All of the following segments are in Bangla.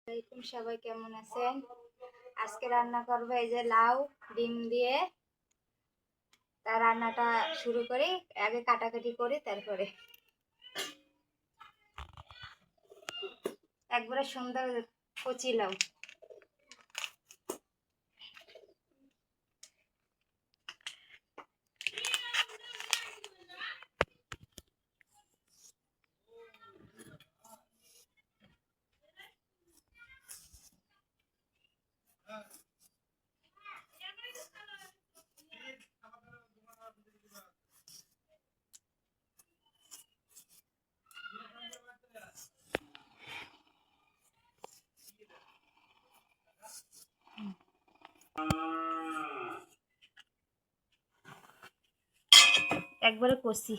আসসালামাইকুম, সবাই কেমন আছেন? আজকে রান্না করবো এই যে লাউ ডিম দিয়ে। তার রান্নাটা শুরু করি, আগে কাটাকাটি করি, তারপরে একবারে সুন্দর কচি লাউ। একবারে কষি।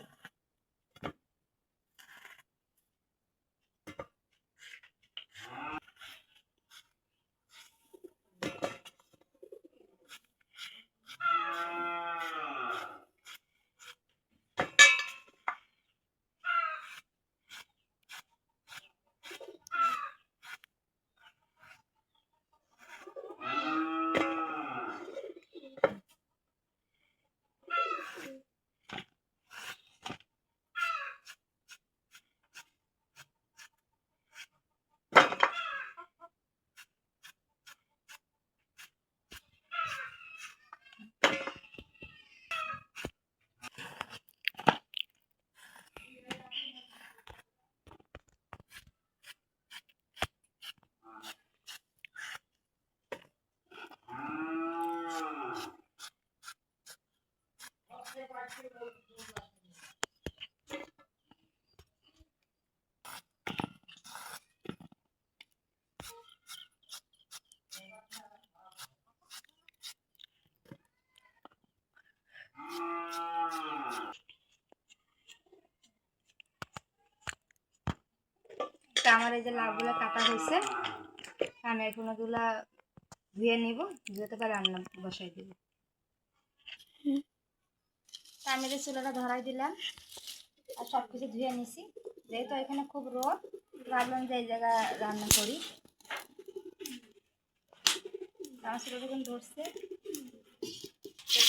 আমার এই যে লাউগুলো কাটা হয়েছে, আমি এখন ওগুলা ধুয়ে নিব, ধুয়ে তারপর রান্না বসাই দিব। আমি যে চুলাটা ধরাই দিলাম আর সব কিছু ধুয়ে নিছি। যেহেতু এখানে খুব রোদ, ভাবলাম যে এই জায়গায় রান্না করি। আমার চুলা যখন ধরছে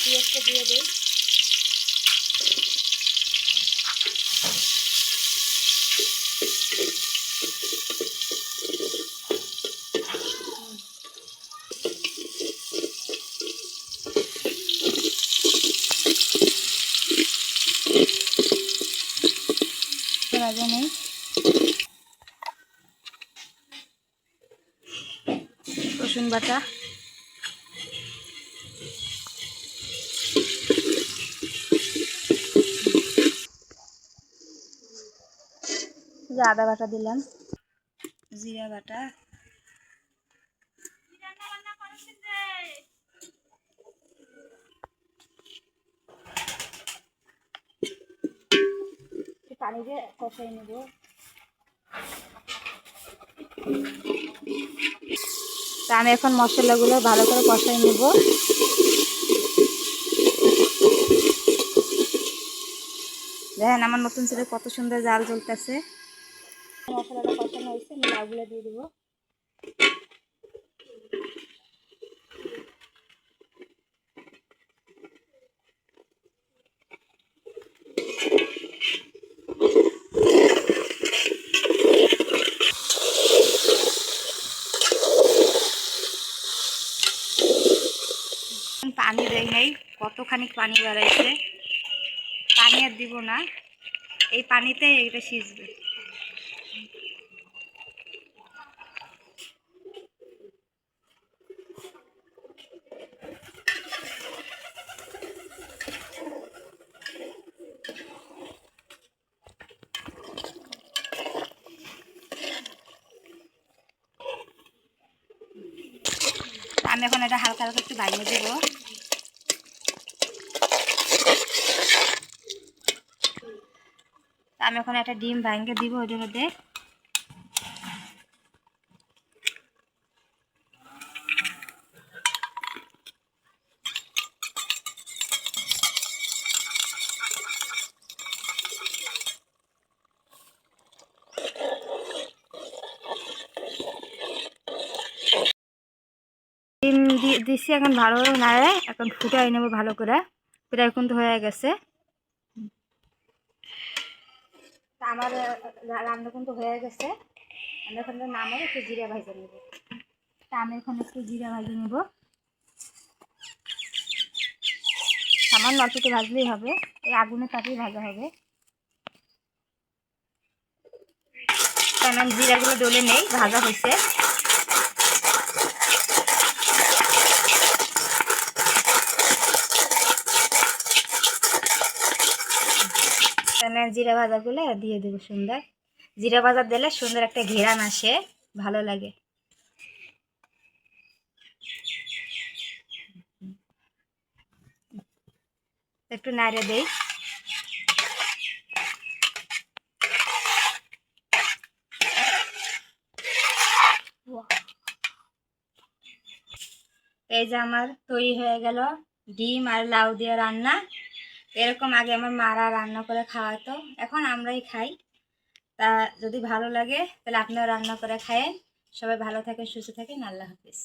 পেঁয়াজটা দিয়ে দিই। ভাজা নেই, রসুন বাটা, আদা বাটা দিলাম, জিরা বাটা, পানি দিয়ে কষাই নেব। তা আমি এখন মশলাগুলো ভালো করে কষাই নেব। দেখেন আমার নতুন ছেলে কত সুন্দর জাল জ্বলতেছে। মশলাটা কষানো হয়েছে, আমি লাউগুলো দিয়ে দেবো। পানি দেয় নাই, কতখানি পানি বাড়াইছে। পানি আর দিব না, এই পানিতে এটা সিজবে। আমি এখন এটা হালকা হালকা একটু ভাঙিয়ে দেবো। আমি এখন একটা ডিম ভাঙিয়ে দিব ওটার মধ্যে। দিচ্ছি এখন ভালোভাবে নাড়ে এখন ফুটাই নেবো ভালো করে। প্রায় কিন্তু হয়ে গেছে। আমার রান্না কিন্তু হয়ে গেছে। আমি এখন নামাবো, একটু জিরা ভাজে নেব। তা আমি এখন একটু জিরা ভাজে নেব, সামান্য অল্পকে ভাজলেই হবে, এই আগুনের তাতেই ভাজা হবে। কারণ জিরাগুলো ডলে নেই, ভাজা হয়েছে। তাহলে জিরা ভাজাগুলো দিয়ে দেবো। সুন্দর জিরা ভাজা দিলে সুন্দর একটা ঘেরান আসে, ভালো লাগে। একটু নাড়ে দেই। এই যে আমার তৈরি হয়ে গেল ডিম আর লাউ দিয়ে রান্না। এরকম আগে আমার মারা রান্না করে খাওয়াতো, এখন আমরাই খাই। তা যদি ভালো লাগে তাহলে আপনারা রান্না করে খায়েন। সবাই ভালো থাকেন, সুস্থ থাকেন। আল্লাহ হাফিজ।